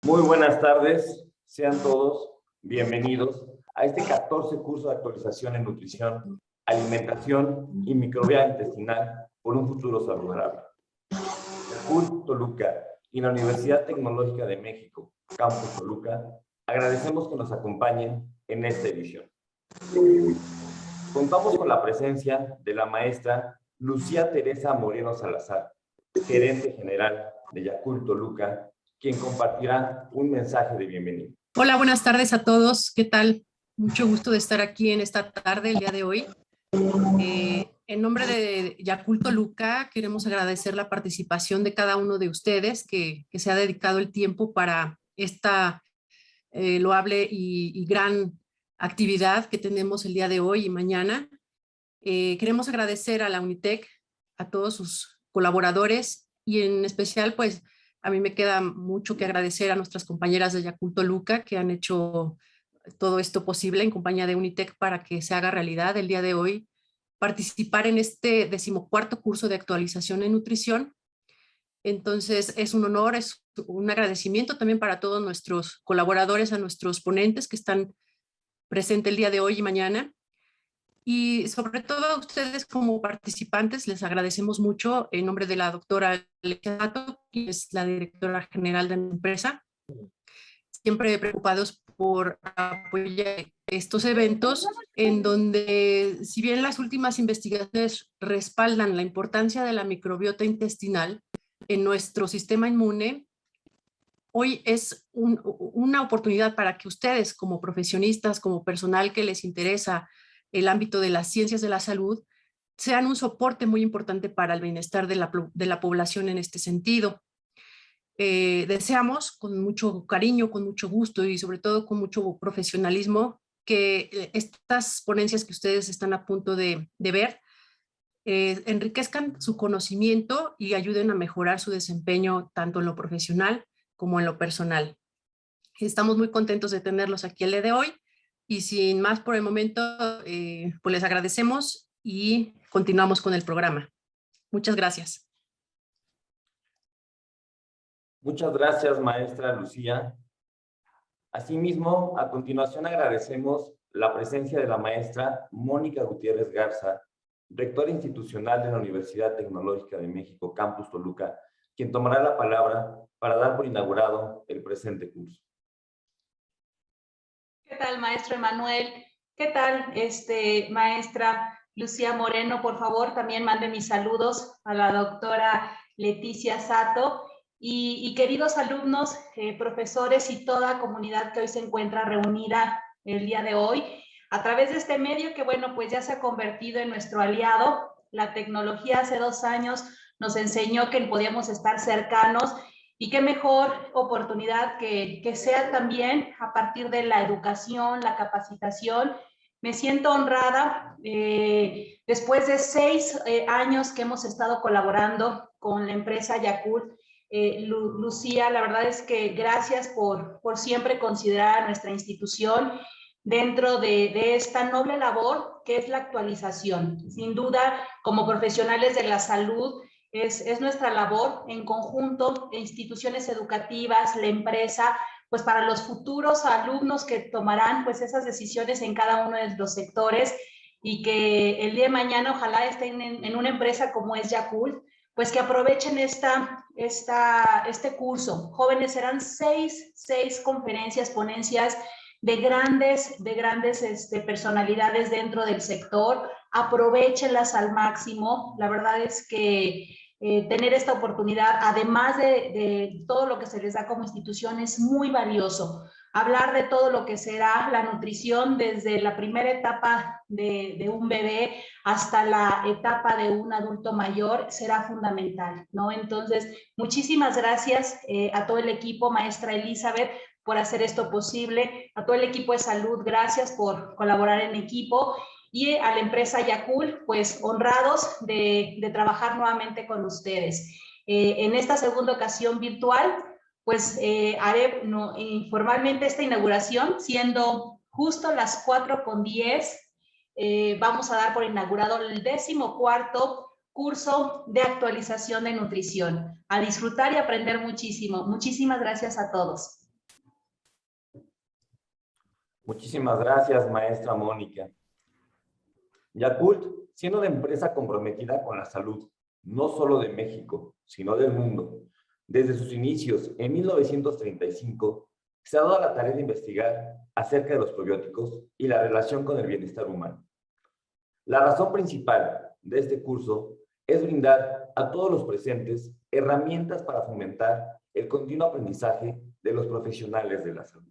Muy buenas tardes, sean todos bienvenidos a este 14 curso de actualización en nutrición, alimentación y microbiota intestinal por un futuro saludable. Yakult Toluca y la Universidad Tecnológica de México, Campus Toluca, agradecemos que nos acompañen en esta edición. Contamos con la presencia de la maestra Lucía Teresa Moreno Salazar, gerente general de Yakult Toluca, quien compartirá un mensaje de bienvenida. Hola, buenas tardes a todos. ¿Qué tal? Mucho gusto de estar aquí en esta tarde, el día de hoy. En nombre de Yakult Toluca, queremos agradecer la participación de cada uno de ustedes que se ha dedicado el tiempo para esta loable y gran actividad que tenemos el día de hoy y mañana. Queremos agradecer a la Unitec, a todos sus colaboradores y en especial, pues, a mí me queda mucho que agradecer a nuestras compañeras de Yakult Toluca que han hecho todo esto posible en compañía de Unitec para que se haga realidad el día de hoy, participar en este 14º curso de actualización en nutrición. Entonces es un honor, es un agradecimiento también para todos nuestros colaboradores, a nuestros ponentes que están presentes el día de hoy y mañana. Y sobre todo a ustedes como participantes, les agradecemos mucho en nombre de la doctora Alexia Sato, que es la directora general de la empresa, siempre preocupados por apoyar estos eventos en donde, si bien las últimas investigaciones respaldan la importancia de la microbiota intestinal en nuestro sistema inmune, hoy es una oportunidad para que ustedes como profesionistas, como personal que les interesa el ámbito de las ciencias de la salud, sean un soporte muy importante para el bienestar de la población en este sentido. Deseamos con mucho cariño, con mucho gusto y sobre todo con mucho profesionalismo que estas ponencias que ustedes están a punto de ver enriquezcan su conocimiento y ayuden a mejorar su desempeño tanto en lo profesional como en lo personal. Estamos muy contentos de tenerlos aquí el día de hoy y sin más por el momento, pues les agradecemos y continuamos con el programa. Muchas gracias. Muchas gracias, maestra Lucía. Asimismo, a continuación agradecemos la presencia de la maestra Mónica Gutiérrez Garza, rectora institucional de la Universidad Tecnológica de México, Campus Toluca, quien tomará la palabra para dar por inaugurado el presente curso. ¿Qué tal, maestro Emanuel? ¿Qué tal, maestra Lucía Moreno? Por favor, también mande mis saludos a la doctora Leticia Sato y queridos alumnos, profesores y toda comunidad que hoy se encuentra reunida el día de hoy a través de este medio que, bueno, pues ya se ha convertido en nuestro aliado. La tecnología hace 2 años nos enseñó que podíamos estar cercanos. Y qué mejor oportunidad que sea también a partir de la educación, la capacitación. Me siento honrada después de 6 años que hemos estado colaborando con la empresa Yakult. Lucía, la verdad es que gracias por siempre considerar a nuestra institución dentro de esta noble labor que es la actualización. Sin duda, como profesionales de la salud, es nuestra labor en conjunto, instituciones educativas, la empresa, pues para los futuros alumnos que tomarán pues esas decisiones en cada uno de los sectores y que el día de mañana ojalá estén en una empresa como es Yakult, pues que aprovechen este curso. Jóvenes, serán 6 conferencias, ponencias de grandes personalidades dentro del sector. Aprovechenlas al máximo. La verdad es que tener esta oportunidad, además de todo lo que se les da como institución, es muy valioso. Hablar de todo lo que será la nutrición desde la primera etapa de un bebé hasta la etapa de un adulto mayor será fundamental, ¿no? Entonces, muchísimas gracias a todo el equipo, maestra Elizabeth, por hacer esto posible, a todo el equipo de salud, gracias por colaborar en equipo, y a la empresa Yakult, pues honrados de trabajar nuevamente con ustedes. En esta segunda ocasión virtual, pues haré informalmente esta inauguración, siendo justo las 4:10, vamos a dar por inaugurado el 14º curso de actualización de nutrición. A disfrutar y aprender muchísimo. Muchísimas gracias a todos. Muchísimas gracias, maestra Mónica. Yakult, siendo una empresa comprometida con la salud, no solo de México, sino del mundo, desde sus inicios en 1935, se ha dado la tarea de investigar acerca de los probióticos y la relación con el bienestar humano. La razón principal de este curso es brindar a todos los presentes herramientas para fomentar el continuo aprendizaje de los profesionales de la salud.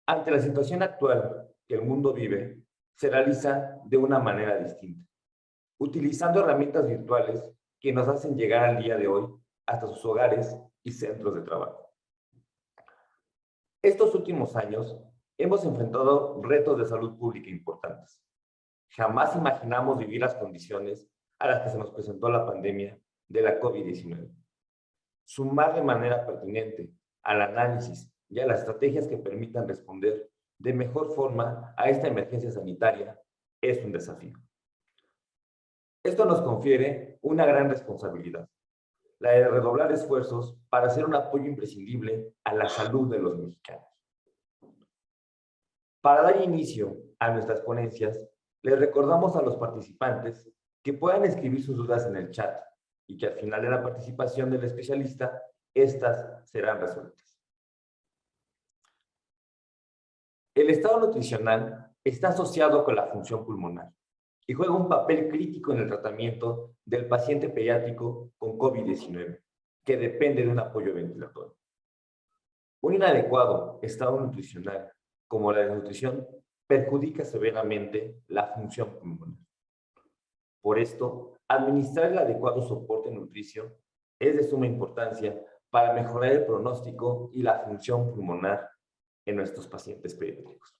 Ante la situación actual que el mundo vive, se realiza de una manera distinta, utilizando herramientas virtuales que nos hacen llegar al día de hoy hasta sus hogares y centros de trabajo. Estos últimos años hemos enfrentado retos de salud pública importantes. Jamás imaginamos vivir las condiciones a las que se nos presentó la pandemia de la COVID-19. Sumar de manera pertinente al análisis y a las estrategias que permitan responder de mejor forma a esta emergencia sanitaria es un desafío. Esto nos confiere una gran responsabilidad, la de redoblar esfuerzos para hacer un apoyo imprescindible a la salud de los mexicanos. Para dar inicio a nuestras ponencias, les recordamos a los participantes que puedan escribir sus dudas en el chat y que al final de la participación del especialista, estas serán resueltas. El estado nutricional está asociado con la función pulmonar y juega un papel crítico en el tratamiento del paciente pediátrico con COVID-19, que depende de un apoyo ventilatorio. Un inadecuado estado nutricional, como la desnutrición, perjudica severamente la función pulmonar. Por esto, administrar el adecuado soporte nutricio es de suma importancia para mejorar el pronóstico y la función pulmonar en nuestros pacientes pediátricos.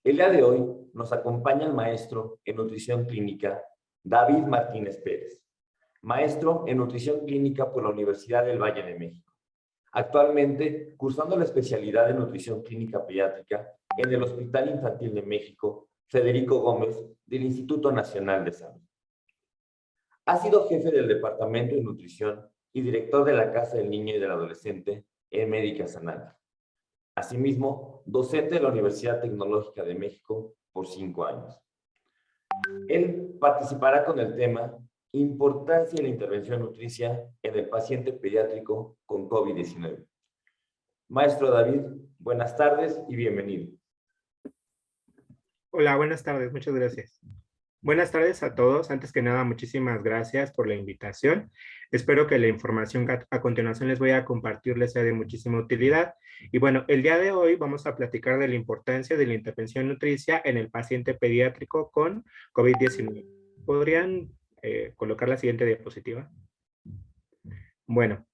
El día de hoy nos acompaña el maestro en nutrición clínica, David Martínez Pérez, maestro en nutrición clínica por la Universidad del Valle de México, actualmente cursando la especialidad en nutrición clínica pediátrica en el Hospital Infantil de México, Federico Gómez, del Instituto Nacional de Salud. Ha sido jefe del Departamento de Nutrición y director de la Casa del Niño y del Adolescente en Médica Sanal. Asimismo, docente de la Universidad Tecnológica de México por 5 años. Él participará con el tema Importancia de la intervención nutricia en el paciente pediátrico con COVID-19. Maestro David, buenas tardes y bienvenido. Hola, buenas tardes, muchas gracias. Buenas tardes a todos. Antes que nada, muchísimas gracias por la invitación. Espero que la información que a continuación les voy a compartir les sea de muchísima utilidad. Y bueno, el día de hoy vamos a platicar de la importancia de la intervención nutricia en el paciente pediátrico con COVID-19. ¿Podrían colocar la siguiente diapositiva? Bueno,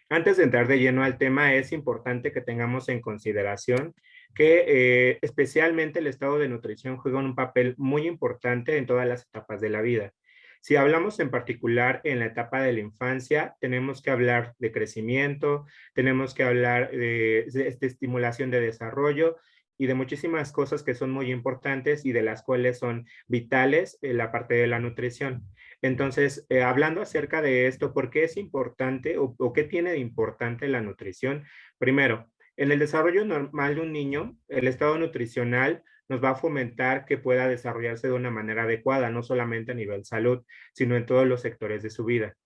antes de entrar de lleno al tema, es importante que tengamos en consideración que especialmente el estado de nutrición juega un papel muy importante en todas las etapas de la vida. Si hablamos en particular en la etapa de la infancia, tenemos que hablar de crecimiento, tenemos que hablar de estimulación de desarrollo y de muchísimas cosas que son muy importantes y de las cuales son vitales en la parte de la nutrición. Entonces, hablando acerca de esto, ¿por qué es importante o qué tiene de importante la nutrición? Primero, en el desarrollo normal de un niño, el estado nutricional nos va a fomentar que pueda desarrollarse de una manera adecuada, no solamente a nivel salud, sino en todos los sectores de su vida.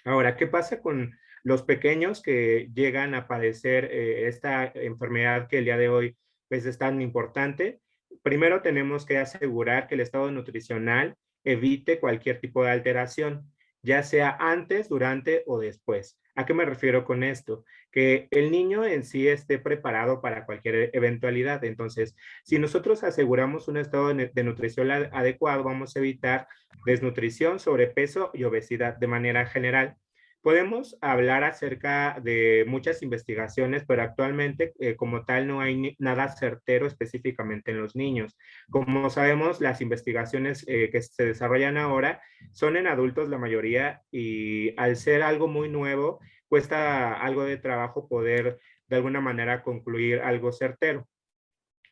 Ahora, ¿qué pasa con los pequeños que llegan a padecer esta enfermedad que el día de hoy pues, es tan importante? Primero tenemos que asegurar que el estado nutricional evite cualquier tipo de alteración, ya sea antes, durante o después. ¿A qué me refiero con esto? Que el niño en sí esté preparado para cualquier eventualidad. Entonces, si nosotros aseguramos un estado de nutrición adecuado, vamos a evitar desnutrición, sobrepeso y obesidad de manera general. Podemos hablar acerca de muchas investigaciones, pero actualmente como tal no hay nada certero específicamente en los niños. Como sabemos, las investigaciones que se desarrollan ahora son en adultos la mayoría y al ser algo muy nuevo, cuesta algo de trabajo poder de alguna manera concluir algo certero.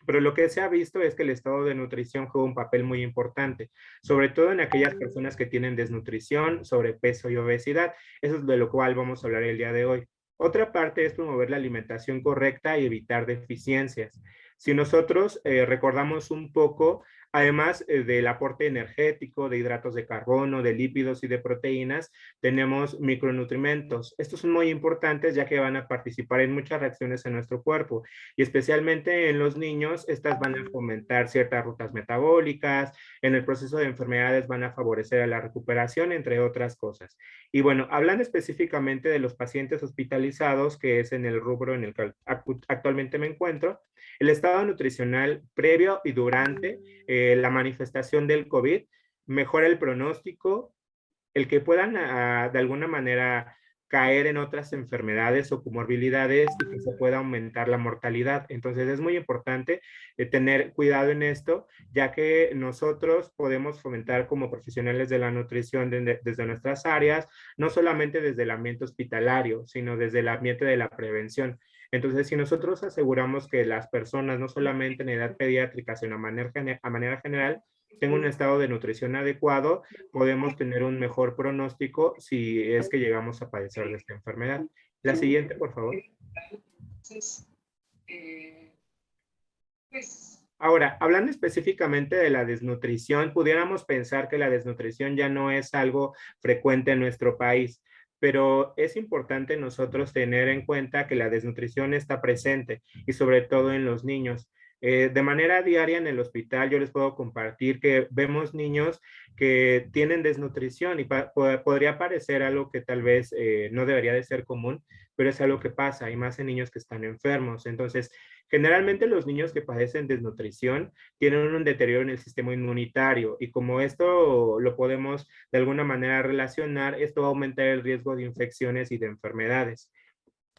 Pero lo que se ha visto es que el estado de nutrición juega un papel muy importante, sobre todo en aquellas personas que tienen desnutrición, sobrepeso y obesidad. Eso es de lo cual vamos a hablar el día de hoy. Otra parte es promover la alimentación correcta y evitar deficiencias. Si nosotros recordamos un poco, además del aporte energético, de hidratos de carbono, de lípidos y de proteínas, tenemos micronutrimentos. Estos son muy importantes ya que van a participar en muchas reacciones en nuestro cuerpo y especialmente en los niños, estas van a fomentar ciertas rutas metabólicas, en el proceso de enfermedades van a favorecer a la recuperación, entre otras cosas. Y bueno, hablando específicamente de los pacientes hospitalizados, que es en el rubro en el que actualmente me encuentro, el estado nutricional previo y durante la manifestación del COVID mejora el pronóstico, el que puedan de alguna manera caer en otras enfermedades o comorbilidades y que se pueda aumentar la mortalidad. Entonces es muy importante tener cuidado en esto, ya que nosotros podemos fomentar como profesionales de la nutrición desde nuestras áreas, no solamente desde el ambiente hospitalario, sino desde el ambiente de la prevención. Entonces, si nosotros aseguramos que las personas, no solamente en edad pediátrica, sino a manera general, tengan un estado de nutrición adecuado, podemos tener un mejor pronóstico si es que llegamos a padecer de esta enfermedad. La siguiente, por favor. Ahora, hablando específicamente de la desnutrición, pudiéramos pensar que la desnutrición ya no es algo frecuente en nuestro país, pero es importante nosotros tener en cuenta que la desnutrición está presente y sobre todo en los niños. De manera diaria en el hospital yo les puedo compartir que vemos niños que tienen desnutrición y podría parecer algo que tal vez no debería de ser común, pero es algo que pasa y más en niños que están enfermos. Entonces, generalmente los niños que padecen desnutrición tienen un deterioro en el sistema inmunitario y como esto lo podemos de alguna manera relacionar, esto va a aumentar el riesgo de infecciones y de enfermedades.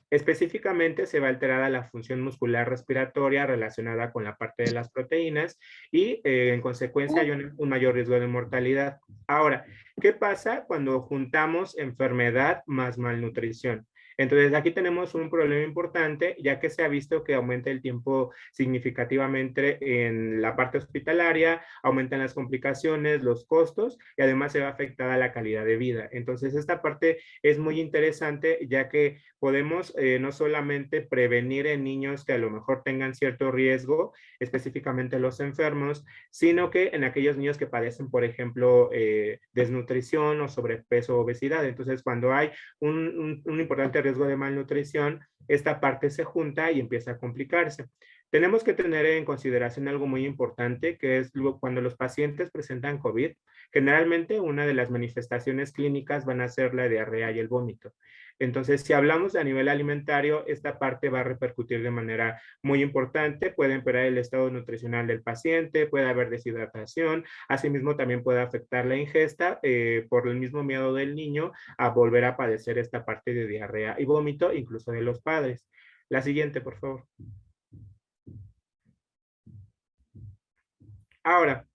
Específicamente se va alterada la función muscular respiratoria relacionada con la parte de las proteínas y en consecuencia hay un mayor riesgo de mortalidad. Ahora, ¿qué pasa cuando juntamos enfermedad más malnutrición? Entonces aquí tenemos un problema importante ya que se ha visto que aumenta el tiempo significativamente en la parte hospitalaria, aumentan las complicaciones, los costos y además se va afectada la calidad de vida. Entonces esta parte es muy interesante ya que podemos no solamente prevenir en niños que a lo mejor tengan cierto riesgo, específicamente los enfermos, sino que en aquellos niños que padecen, por ejemplo, desnutrición o sobrepeso o obesidad. Entonces, cuando hay un importante riesgo de malnutrición, esta parte se junta y empieza a complicarse. Tenemos que tener en consideración algo muy importante, que es cuando los pacientes presentan COVID, generalmente una de las manifestaciones clínicas van a ser la diarrea y el vómito. Entonces, si hablamos a nivel alimentario, esta parte va a repercutir de manera muy importante. Puede empeorar el estado nutricional del paciente, puede haber deshidratación, asimismo también puede afectar la ingesta por el mismo miedo del niño a volver a padecer esta parte de diarrea y vómito, incluso de los padres. La siguiente, por favor. Ahora,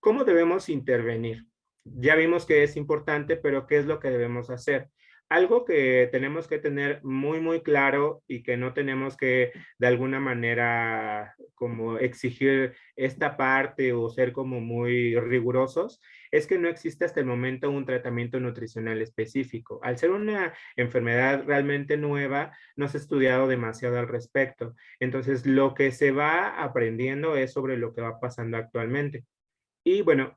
¿cómo debemos intervenir? Ya vimos que es importante, pero ¿qué es lo que debemos hacer? Algo que tenemos que tener muy claro y que no tenemos que de alguna manera como exigir esta parte o ser como muy rigurosos, es que no existe hasta el momento un tratamiento nutricional específico. Al ser una enfermedad realmente nueva, no se ha estudiado demasiado al respecto. Entonces, lo que se va aprendiendo es sobre lo que va pasando actualmente. Y bueno,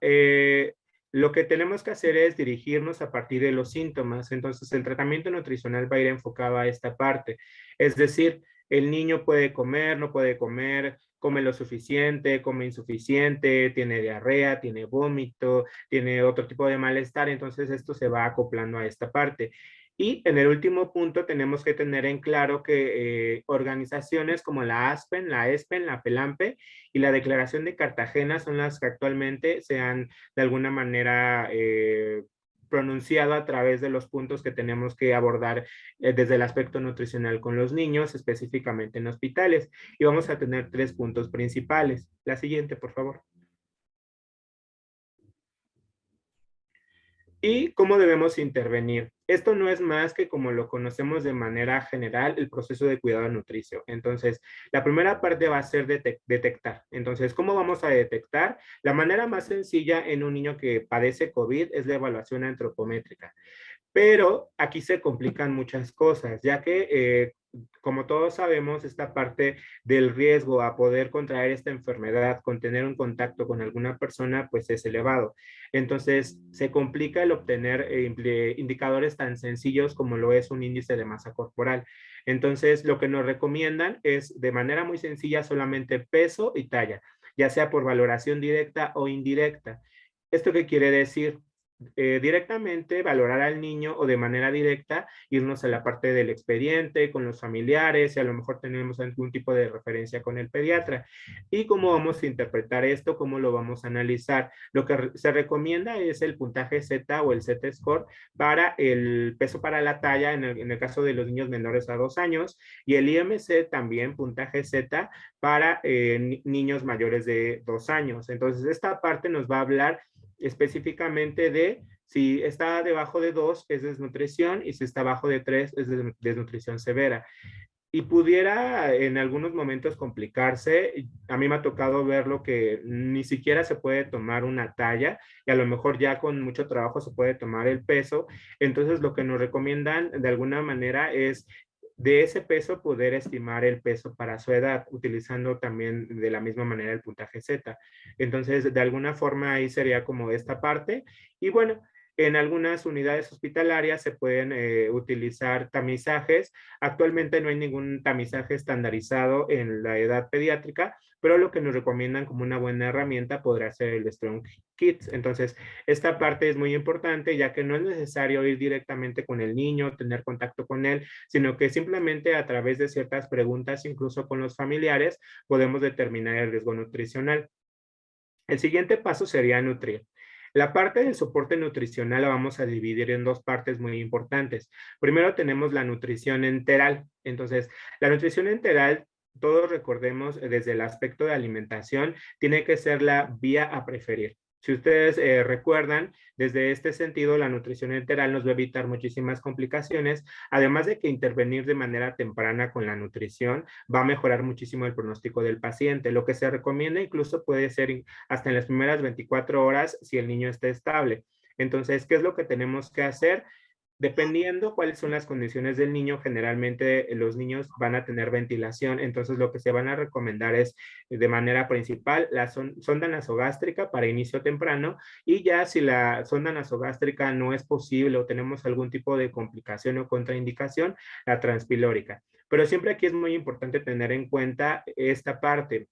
lo que tenemos que hacer es dirigirnos a partir de los síntomas. Entonces, el tratamiento nutricional va a ir enfocado a esta parte. Es decir, el niño puede comer, no puede comer, come lo suficiente, come insuficiente, tiene diarrea, tiene vómito, tiene otro tipo de malestar. Entonces, esto se va acoplando a esta parte. Y en el último punto tenemos que tener en claro que organizaciones como la ASPEN, la ESPEN, la PELAMPE y la Declaración de Cartagena son las que actualmente se han de alguna manera pronunciado a través de los puntos que tenemos que abordar desde el aspecto nutricional con los niños, específicamente en hospitales. Y vamos a tener 3 puntos principales. La siguiente, por favor. ¿Y cómo debemos intervenir? Esto no es más que como lo conocemos de manera general, el proceso de cuidado nutricio. Entonces, la primera parte va a ser detectar. Entonces, ¿cómo vamos a detectar? La manera más sencilla en un niño que padece COVID es la evaluación antropométrica. Pero aquí se complican muchas cosas, ya que, como todos sabemos, esta parte del riesgo a poder contraer esta enfermedad con tener un contacto con alguna persona, pues es elevado. Entonces, se complica el obtener indicadores tan sencillos como lo es un índice de masa corporal. Entonces, lo que nos recomiendan es de manera muy sencilla solamente peso y talla, ya sea por valoración directa o indirecta. ¿Esto qué quiere decir? Directamente valorar al niño o de manera directa irnos a la parte del expediente con los familiares y a lo mejor tenemos algún tipo de referencia con el pediatra. ¿Y cómo vamos a interpretar esto? ¿Cómo lo vamos a analizar? Lo que se recomienda es el puntaje Z o el Z-score para el peso para la talla en el caso de los niños menores a 2 años y el IMC también puntaje Z para niños mayores de 2 años. Entonces esta parte nos va a hablar específicamente de si está debajo de 2 es desnutrición y si está abajo de 3 es desnutrición severa. Y pudiera en algunos momentos complicarse. A mí me ha tocado verlo que ni siquiera se puede tomar una talla y a lo mejor ya con mucho trabajo se puede tomar el peso. Entonces lo que nos recomiendan de alguna manera es de ese peso poder estimar el peso para su edad, utilizando también de la misma manera el puntaje Z. Entonces, de alguna forma ahí sería como esta parte. Y bueno, en algunas unidades hospitalarias se pueden utilizar tamizajes. Actualmente no hay ningún tamizaje estandarizado en la edad pediátrica, pero lo que nos recomiendan como una buena herramienta podrá ser el Strong Kids. Entonces, esta parte es muy importante ya que no es necesario ir directamente con el niño, tener contacto con él, sino que simplemente a través de ciertas preguntas, incluso con los familiares, podemos determinar el riesgo nutricional. El siguiente paso sería nutrir. La parte del soporte nutricional la vamos a dividir en dos partes muy importantes. Primero tenemos la nutrición enteral. Entonces, la nutrición enteral, todos recordemos desde el aspecto de alimentación, tiene que ser la vía a preferir. Si ustedes recuerdan, desde este sentido, la nutrición enteral nos va a evitar muchísimas complicaciones, además de que intervenir de manera temprana con la nutrición va a mejorar muchísimo el pronóstico del paciente. Lo que se recomienda incluso puede ser hasta en las primeras 24 horas si el niño está estable. Entonces, ¿qué es lo que tenemos que hacer? Dependiendo cuáles son las condiciones del niño, generalmente los niños van a tener ventilación, entonces lo que se van a recomendar es de manera principal la sonda nasogástrica para inicio temprano y ya si la sonda nasogástrica no es posible o tenemos algún tipo de complicación o contraindicación, la transpilórica. Pero siempre aquí es muy importante tener en cuenta esta parte.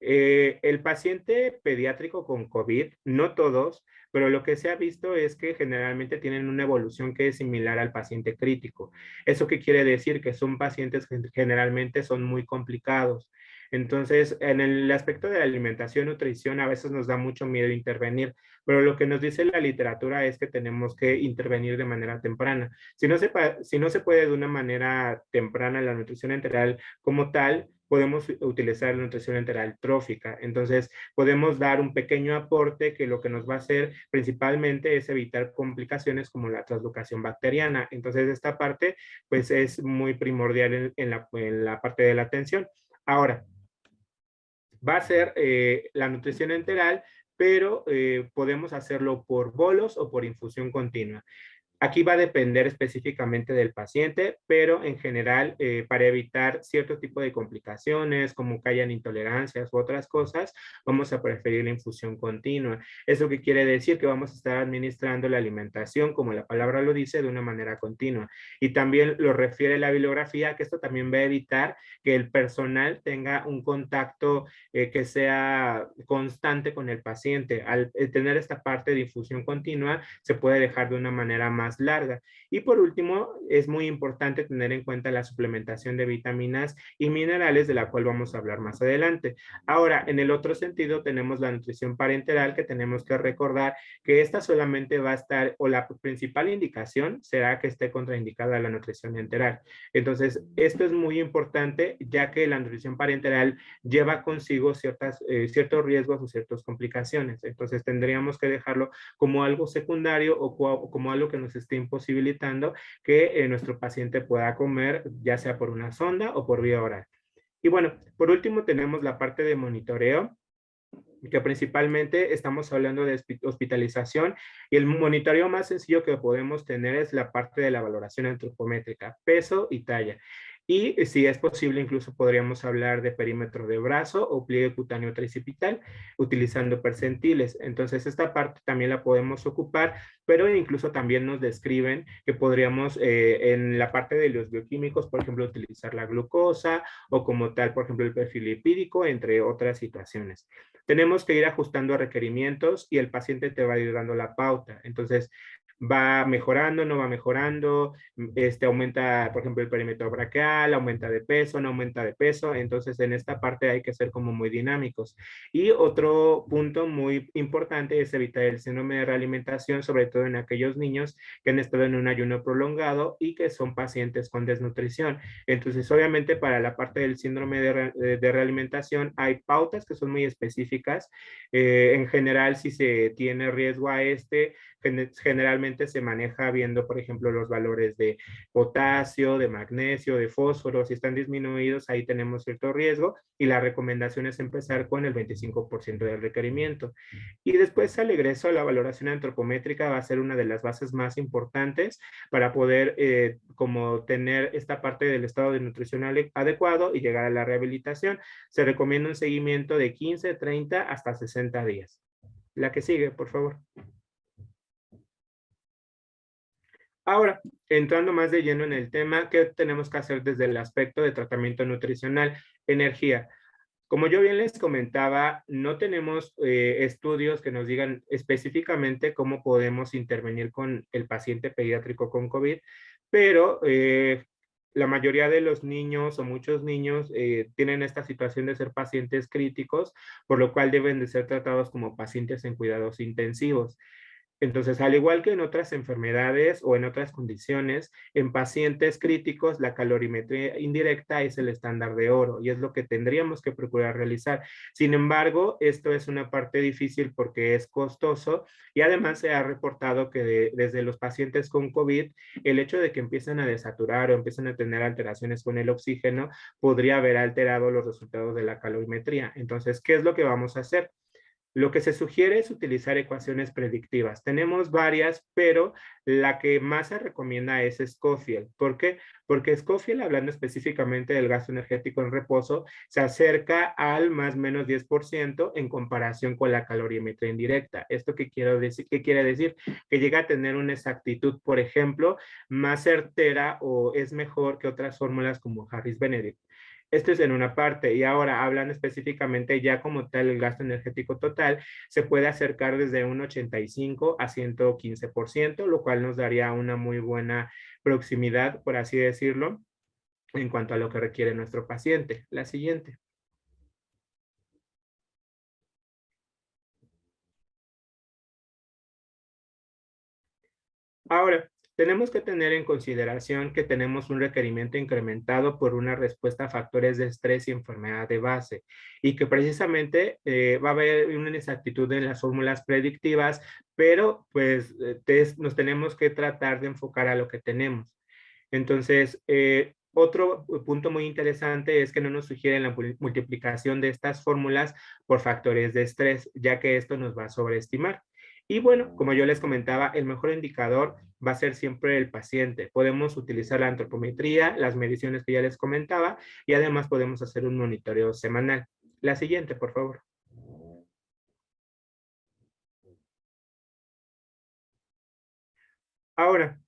El paciente pediátrico con COVID, no todos, pero lo que se ha visto es que generalmente tienen una evolución que es similar al paciente crítico. ¿Eso qué quiere decir? Que son pacientes que generalmente son muy complicados. Entonces, en el aspecto de la alimentación, nutrición, a veces nos da mucho miedo intervenir, pero lo que nos dice la literatura es que tenemos que intervenir de manera temprana. Si no se puede de una manera temprana la nutrición enteral como tal, podemos utilizar la nutrición enteral trófica. Entonces, podemos dar un pequeño aporte que lo que nos va a hacer principalmente es evitar complicaciones como la translocación bacteriana. Entonces, esta parte, pues, es muy primordial en la parte de la atención. Ahora, va a ser la nutrición enteral, pero podemos hacerlo por bolos o por infusión continua. Aquí va a depender específicamente del paciente, pero en general, para evitar cierto tipo de complicaciones, como que hayan intolerancias u otras cosas, vamos a preferir la infusión continua. ¿Eso qué quiere decir? Que vamos a estar administrando la alimentación, como la palabra lo dice, de una manera continua. Y también lo refiere la bibliografía, que esto también va a evitar que el personal tenga un contacto que sea constante con el paciente. Al tener esta parte de infusión continua, se puede dejar de una manera más larga. Y por último, es muy importante tener en cuenta la suplementación de vitaminas y minerales, de la cual vamos a hablar más adelante. Ahora, en el otro sentido, tenemos la nutrición parenteral, que tenemos que recordar que esta solamente va a estar, o la principal indicación será que esté contraindicada la nutrición enteral. Entonces, esto es muy importante, ya que la nutrición parenteral lleva consigo ciertos riesgos o ciertas complicaciones. Entonces, tendríamos que dejarlo como algo secundario o como algo que nos esté imposibilitando que nuestro paciente pueda comer, ya sea por una sonda o por vía oral. Y bueno, por último tenemos la parte de monitoreo. que principalmente estamos hablando de hospitalización, y el monitoreo más sencillo que podemos tener es la parte de la valoración antropométrica, peso y talla. Y si es posible, incluso podríamos hablar de perímetro de brazo o pliegue cutáneo tricipital utilizando percentiles. Entonces, esta parte también la podemos ocupar, pero incluso también nos describen que podríamos en la parte de los bioquímicos, por ejemplo, utilizar la glucosa o como tal, por ejemplo, el perfil lipídico, entre otras situaciones. Tenemos que ir ajustando a requerimientos y el paciente te va a ir dando la pauta. Entonces, va mejorando, no va mejorando, aumenta, por ejemplo, el perímetro braquial, aumenta de peso, no aumenta de peso. Entonces, en esta parte hay que ser como muy dinámicos. Y otro punto muy importante es evitar el síndrome de realimentación, sobre todo en aquellos niños que han estado en un ayuno prolongado y que son pacientes con desnutrición. Entonces, obviamente, para la parte del síndrome de realimentación hay pautas que son muy específicas. En general, si se tiene riesgo a generalmente se maneja viendo, por ejemplo, los valores de potasio, de magnesio, de fósforo. Si están disminuidos, ahí tenemos cierto riesgo, y la recomendación es empezar con el 25% del requerimiento. Y después, al egreso, a la valoración antropométrica va a ser una de las bases más importantes para poder como tener esta parte del estado de nutrición adecuado y llegar a la rehabilitación. Se recomienda un seguimiento de 15, 30 hasta 60 días. La que sigue, por favor. Ahora, entrando más de lleno en el tema, ¿qué tenemos que hacer desde el aspecto de tratamiento nutricional? Energía. Como yo bien les comentaba, no tenemos estudios que nos digan específicamente cómo podemos intervenir con el paciente pediátrico con COVID, pero la mayoría de los niños o muchos niños tienen esta situación de ser pacientes críticos, por lo cual deben de ser tratados como pacientes en cuidados intensivos. Entonces, al igual que en otras enfermedades o en otras condiciones, en pacientes críticos la calorimetría indirecta es el estándar de oro y es lo que tendríamos que procurar realizar. Sin embargo, esto es una parte difícil porque es costoso, y además se ha reportado que desde los pacientes con COVID, el hecho de que empiecen a desaturar o empiecen a tener alteraciones con el oxígeno podría haber alterado los resultados de la calorimetría. Entonces, ¿qué es lo que vamos a hacer? Lo que se sugiere es utilizar ecuaciones predictivas. Tenemos varias, pero la que más se recomienda es Schofield. ¿Por qué? Porque Schofield, hablando específicamente del gasto energético en reposo, se acerca al más o menos 10% en comparación con la calorimetría indirecta. ¿Esto qué quiere decir? Que llega a tener una exactitud, por ejemplo, más certera o es mejor que otras fórmulas como Harris-Benedict. Esto es en una parte, y ahora hablando específicamente ya como tal el gasto energético total, se puede acercar desde un 85 a 115%, lo cual nos daría una muy buena proximidad, por así decirlo, en cuanto a lo que requiere nuestro paciente. La siguiente. Ahora, tenemos que tener en consideración que tenemos un requerimiento incrementado por una respuesta a factores de estrés y enfermedad de base, y que precisamente va a haber una inexactitud en las fórmulas predictivas, pero pues nos tenemos que tratar de enfocar a lo que tenemos. Entonces, otro punto muy interesante es que no nos sugieren la multiplicación de estas fórmulas por factores de estrés, ya que esto nos va a sobreestimar. Y bueno, como yo les comentaba, el mejor indicador va a ser siempre el paciente. Podemos utilizar la antropometría, las mediciones que ya les comentaba, y además podemos hacer un monitoreo semanal. La siguiente, por favor. Ahora,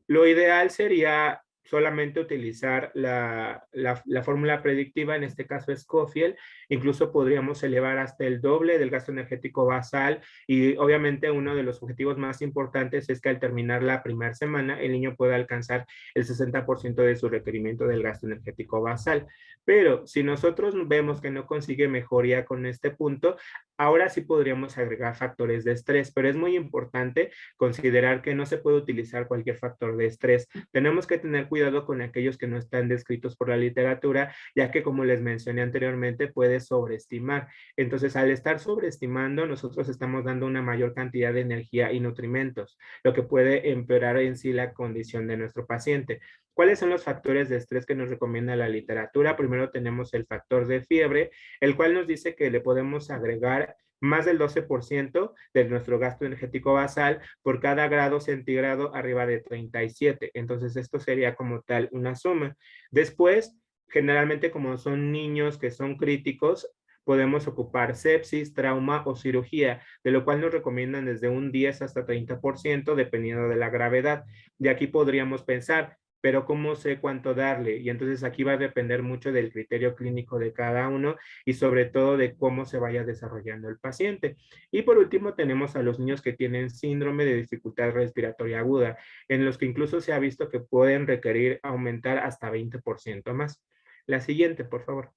lo ideal sería solamente utilizar la fórmula predictiva, en este caso es Schofield. Incluso podríamos elevar hasta el doble del gasto energético basal, y obviamente uno de los objetivos más importantes es que al terminar la primera semana el niño pueda alcanzar el 60% de su requerimiento del gasto energético basal. Pero si nosotros vemos que no consigue mejoría con este punto, ahora sí podríamos agregar factores de estrés, pero es muy importante considerar que no se puede utilizar cualquier factor de estrés. Tenemos que tener cuidado cuidado con aquellos que no están descritos por la literatura, ya que como les mencioné anteriormente, puede sobreestimar. Entonces, al estar sobreestimando, nosotros estamos dando una mayor cantidad de energía y nutrimentos, lo que puede empeorar en sí la condición de nuestro paciente. ¿Cuáles son los factores de estrés que nos recomienda la literatura? Primero tenemos el factor de fiebre, el cual nos dice que le podemos agregar más del 12% de nuestro gasto energético basal por cada grado centígrado arriba de 37. Entonces, esto sería como tal una suma. Después, generalmente como son niños que son críticos, podemos ocupar sepsis, trauma o cirugía, de lo cual nos recomiendan desde un 10 hasta 30%, dependiendo de la gravedad. De aquí podríamos pensar, pero ¿cómo sé cuánto darle? Y entonces aquí va a depender mucho del criterio clínico de cada uno y sobre todo de cómo se vaya desarrollando el paciente. Y por último tenemos a los niños que tienen síndrome de dificultad respiratoria aguda, en los que incluso se ha visto que pueden requerir aumentar hasta 20% más. La siguiente, por favor.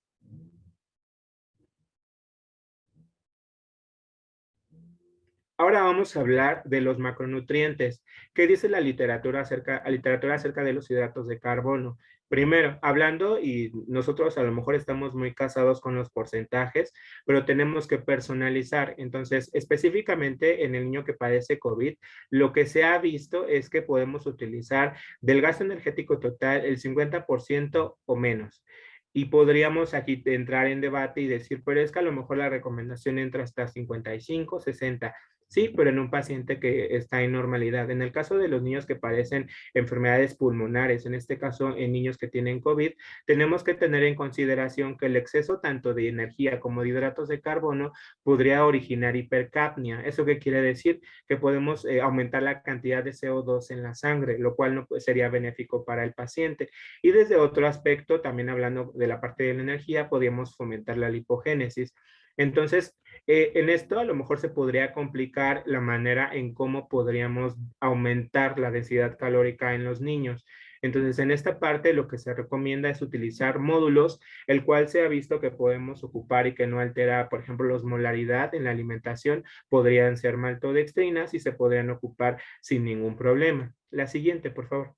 Ahora vamos a hablar de los macronutrientes. ¿Qué dice la literatura acerca de los hidratos de carbono? Primero, hablando, y nosotros a lo mejor estamos muy casados con los porcentajes, pero tenemos que personalizar. Entonces, específicamente en el niño que padece COVID, lo que se ha visto es que podemos utilizar del gasto energético total el 50% o menos. Y podríamos aquí entrar en debate y decir, pero es que a lo mejor la recomendación entra hasta 55, 60. Sí, pero en un paciente que está en normalidad. En el caso de los niños que padecen enfermedades pulmonares, en este caso en niños que tienen COVID, tenemos que tener en consideración que el exceso tanto de energía como de hidratos de carbono podría originar hipercapnia. ¿Eso qué quiere decir? Que podemos aumentar la cantidad de CO2 en la sangre, lo cual no sería benéfico para el paciente. Y desde otro aspecto, también hablando de la parte de la energía, podríamos fomentar la lipogénesis. Entonces, en esto a lo mejor se podría complicar la manera en cómo podríamos aumentar la densidad calórica en los niños. Entonces, en esta parte lo que se recomienda es utilizar módulos, el cual se ha visto que podemos ocupar y que no altera, por ejemplo, la osmolaridad en la alimentación, podrían ser maltodextrinas y se podrían ocupar sin ningún problema. La siguiente, por favor.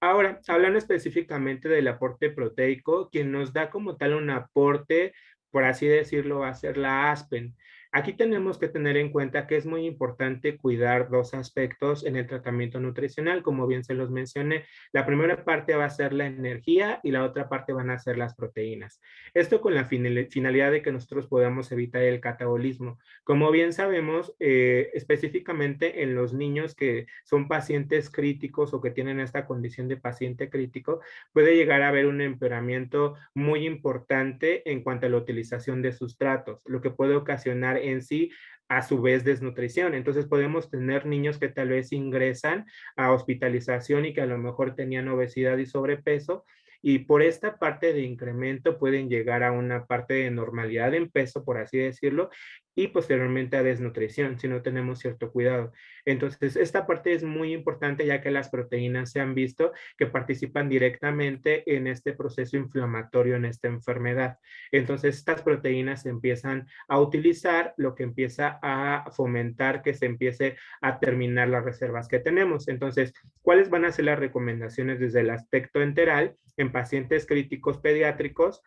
Ahora, hablando específicamente del aporte proteico, quien nos da como tal un aporte, por así decirlo, va a ser la Aspen. Aquí tenemos que tener en cuenta que es muy importante cuidar dos aspectos en el tratamiento nutricional, como bien se los mencioné. La primera parte va a ser la energía y la otra parte van a ser las proteínas. Esto con la finalidad de que nosotros podamos evitar el catabolismo. Como bien sabemos, específicamente en los niños que son pacientes críticos o que tienen esta condición de paciente crítico, puede llegar a haber un empeoramiento muy importante en cuanto a la utilización de sustratos, lo que puede ocasionar en sí a su vez desnutrición. Entonces podemos tener niños que tal vez ingresan a hospitalización y que a lo mejor tenían obesidad y sobrepeso, y por esta parte de incremento pueden llegar a una parte de normalidad en peso, por así decirlo, y posteriormente a desnutrición si no tenemos cierto cuidado. Entonces, esta parte es muy importante ya que las proteínas se han visto que participan directamente en este proceso inflamatorio en esta enfermedad. Entonces, estas proteínas se empiezan a utilizar, lo que empieza a fomentar que se empiece a terminar las reservas que tenemos. Entonces, ¿cuáles van a ser las recomendaciones desde el aspecto enteral en pacientes críticos pediátricos?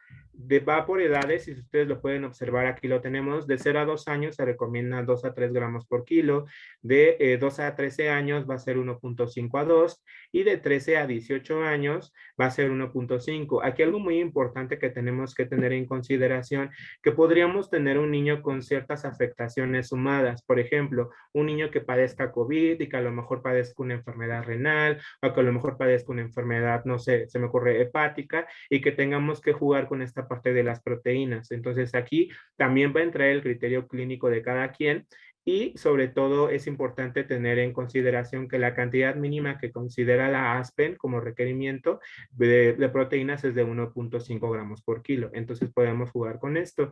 Va por edades, y si ustedes lo pueden observar, aquí lo tenemos, de 0 a 2 años se recomienda 2 a 3 gramos por kilo, de 2 a 13 años va a ser 1.5 a 2, y de 13 a 18 años va a ser 1.5. Aquí algo muy importante que tenemos que tener en consideración, que podríamos tener un niño con ciertas afectaciones sumadas, por ejemplo, un niño que padezca COVID y que a lo mejor padezca una enfermedad renal, o que a lo mejor padezca una enfermedad, no sé, se me ocurre hepática, y que tengamos que jugar con esta parte de las proteínas. Entonces aquí también va a entrar el criterio clínico de cada quien, y sobre todo es importante tener en consideración que la cantidad mínima que considera la Aspen como requerimiento de proteínas es de 1.5 gramos por kilo. Entonces podemos jugar con esto.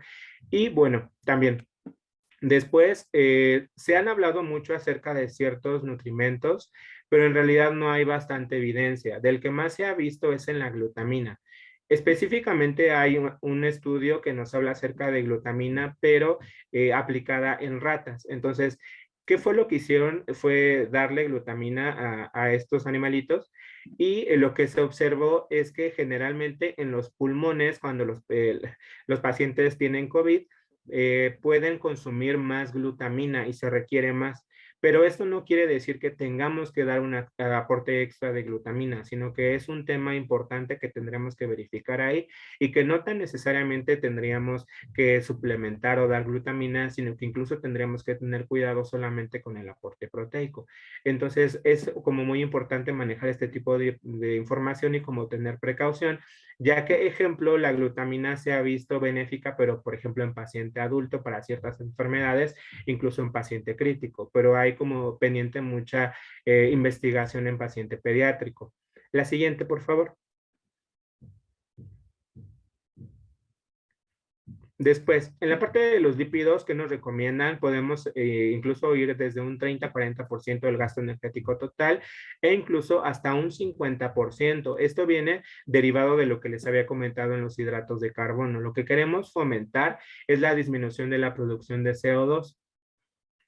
Y bueno, también después se han hablado mucho acerca de ciertos nutrimentos, pero en realidad no hay bastante evidencia. Del que más se ha visto es en la glutamina. Específicamente hay un estudio que nos habla acerca de glutamina, pero aplicada en ratas. Entonces, ¿Qué fue lo que hicieron? Fue darle glutamina a estos animalitos y lo que se observó es que generalmente en los pulmones, cuando los pacientes tienen COVID, pueden consumir más glutamina y se requiere más. Pero esto no quiere decir que tengamos que dar un aporte extra de glutamina, sino que es un tema importante que tendremos que verificar ahí y que no tan necesariamente tendríamos que suplementar o dar glutamina, sino que incluso tendríamos que tener cuidado solamente con el aporte proteico. Entonces, es como muy importante manejar este tipo de información y como tener precaución, ya que, ejemplo, la glutamina se ha visto benéfica, pero por ejemplo en paciente adulto para ciertas enfermedades, incluso en paciente crítico, pero hay como pendiente mucha investigación en paciente pediátrico. La siguiente, por favor. Después, en la parte de los lípidos que nos recomiendan, podemos incluso ir desde un 30-40% del gasto energético total e incluso hasta un 50%. Esto viene derivado de lo que les había comentado en los hidratos de carbono. Lo que queremos fomentar es la disminución de la producción de CO2.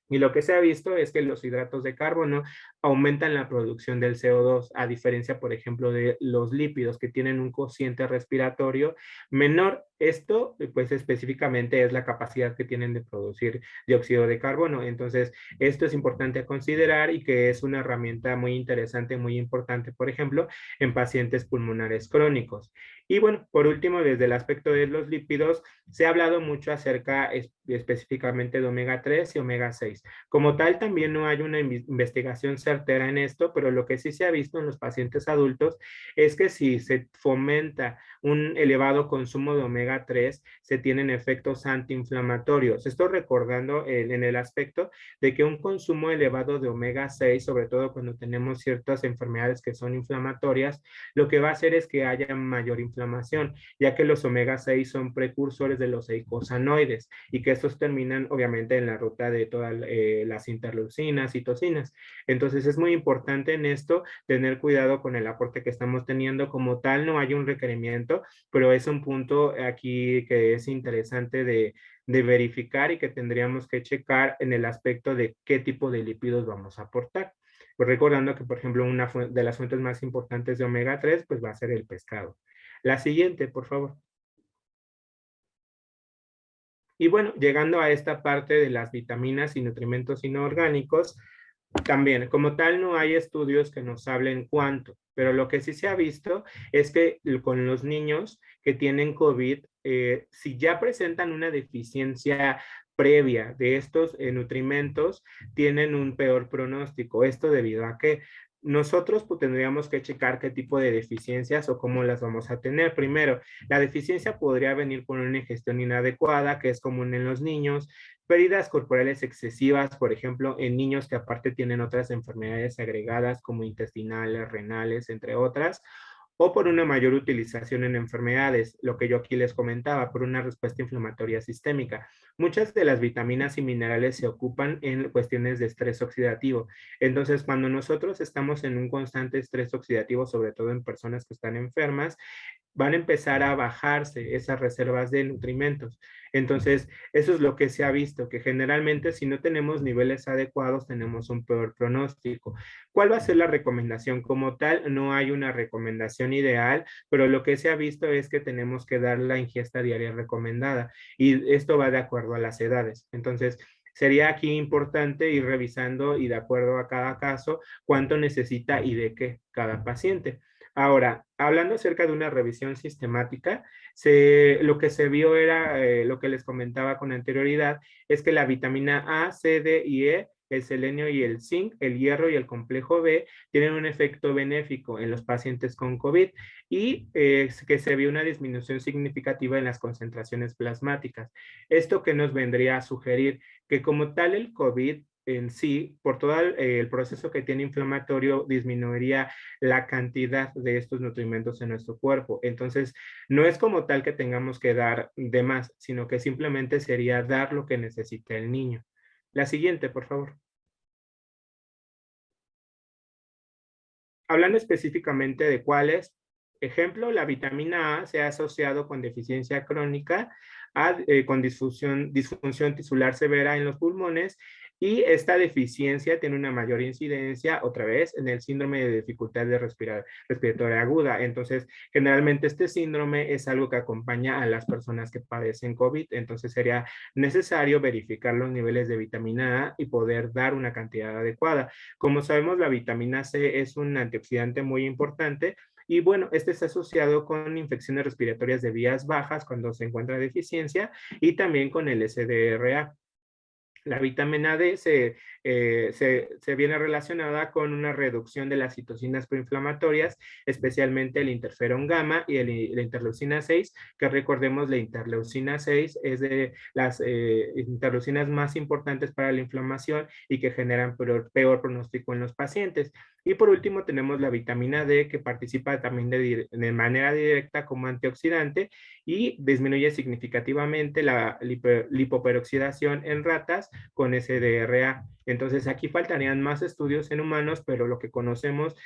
Y lo que se ha visto es que los hidratos de carbono aumentan la producción del CO2, a diferencia, por ejemplo, de los lípidos que tienen un cociente respiratorio menor. Esto, pues específicamente es la capacidad que tienen de producir dióxido de carbono. Entonces, esto es importante a considerar y que es una herramienta muy interesante, muy importante, por ejemplo, en pacientes pulmonares crónicos. Y bueno, por último, desde el aspecto de los lípidos, se ha hablado mucho acerca específicamente de omega 3 y omega 6. Como tal, también no hay una investigación certera en esto, pero lo que sí se ha visto en los pacientes adultos es que si se fomenta un elevado consumo de omega 3, se tienen efectos antiinflamatorios. Esto recordando en el aspecto de que un consumo elevado de omega 6, sobre todo cuando tenemos ciertas enfermedades que son inflamatorias, lo que va a hacer es que haya mayor inflamación, ya que los omega 6 son precursores de los eicosanoides y que estos terminan obviamente en la ruta de todas las interleucinas, citocinas. Entonces es muy importante en esto tener cuidado con el aporte que estamos teniendo. Como tal, no hay un requerimiento, pero es un punto aquí que es interesante de verificar y que tendríamos que checar en el aspecto de qué tipo de lípidos vamos a aportar. Pues recordando que, por ejemplo, una de las fuentes más importantes de omega 3, pues va a ser el pescado. La siguiente, por favor. Y bueno, llegando a esta parte de las vitaminas y nutrimentos inorgánicos, también, como tal, no hay estudios que nos hablen cuánto, pero lo que sí se ha visto es que con los niños que tienen COVID, si ya presentan una deficiencia previa de estos nutrimentos, tienen un peor pronóstico. Esto debido a que nosotros pues, tendríamos que checar qué tipo de deficiencias o cómo las vamos a tener. Primero, la deficiencia podría venir por una ingestión inadecuada, que es común en los niños, pérdidas corporales excesivas, por ejemplo, en niños que aparte tienen otras enfermedades agregadas como intestinales, renales, entre otras, o por una mayor utilización en enfermedades, lo que yo aquí les comentaba, por una respuesta inflamatoria sistémica. Muchas de las vitaminas y minerales se ocupan en cuestiones de estrés oxidativo. Entonces, cuando nosotros estamos en un constante estrés oxidativo, sobre todo en personas que están enfermas, van a empezar a bajarse esas reservas de nutrimentos. Entonces, eso es lo que se ha visto, que generalmente si no tenemos niveles adecuados, tenemos un peor pronóstico. ¿Cuál va a ser la recomendación? Como tal, no hay una recomendación ideal, pero lo que se ha visto es que tenemos que dar la ingesta diaria recomendada y esto va de acuerdo a las edades. Entonces, sería aquí importante ir revisando y de acuerdo a cada caso, cuánto necesita y de qué cada paciente. Ahora, hablando acerca de una revisión sistemática, lo que se vio era, lo que les comentaba con anterioridad, es que la vitamina A, C, D y E, el selenio y el zinc, el hierro y el complejo B tienen un efecto benéfico en los pacientes con COVID y que se vio una disminución significativa en las concentraciones plasmáticas. Esto que nos vendría a sugerir que como tal el COVID en sí, por todo el proceso que tiene inflamatorio, disminuiría la cantidad de estos nutrimentos en nuestro cuerpo. Entonces, no es como tal que tengamos que dar de más, sino que simplemente sería dar lo que necesita el niño. La siguiente, por favor. Hablando específicamente de cuáles, ejemplo, la vitamina A se ha asociado con deficiencia crónica, con disfunción tisular severa en los pulmones Y esta deficiencia tiene una mayor incidencia, otra vez, en el síndrome de dificultad de respiratoria aguda. Entonces, generalmente este síndrome es algo que acompaña a las personas que padecen COVID. Entonces, sería necesario verificar los niveles de vitamina A y poder dar una cantidad adecuada. Como sabemos, la vitamina C es un antioxidante muy importante. Y bueno, este está asociado con infecciones respiratorias de vías bajas cuando se encuentra deficiencia y también con el SDRA. La vitamina D se viene relacionada con una reducción de las citocinas proinflamatorias, especialmente el interferón gamma y la interleucina 6, que recordemos la interleucina 6 es de las interleucinas más importantes para la inflamación y que generan peor pronóstico en los pacientes. Y por último tenemos la vitamina D, que participa también de manera directa como antioxidante y disminuye significativamente la lipoperoxidación en ratas con SDRA. Entonces aquí faltarían más estudios en humanos, pero lo que conocemos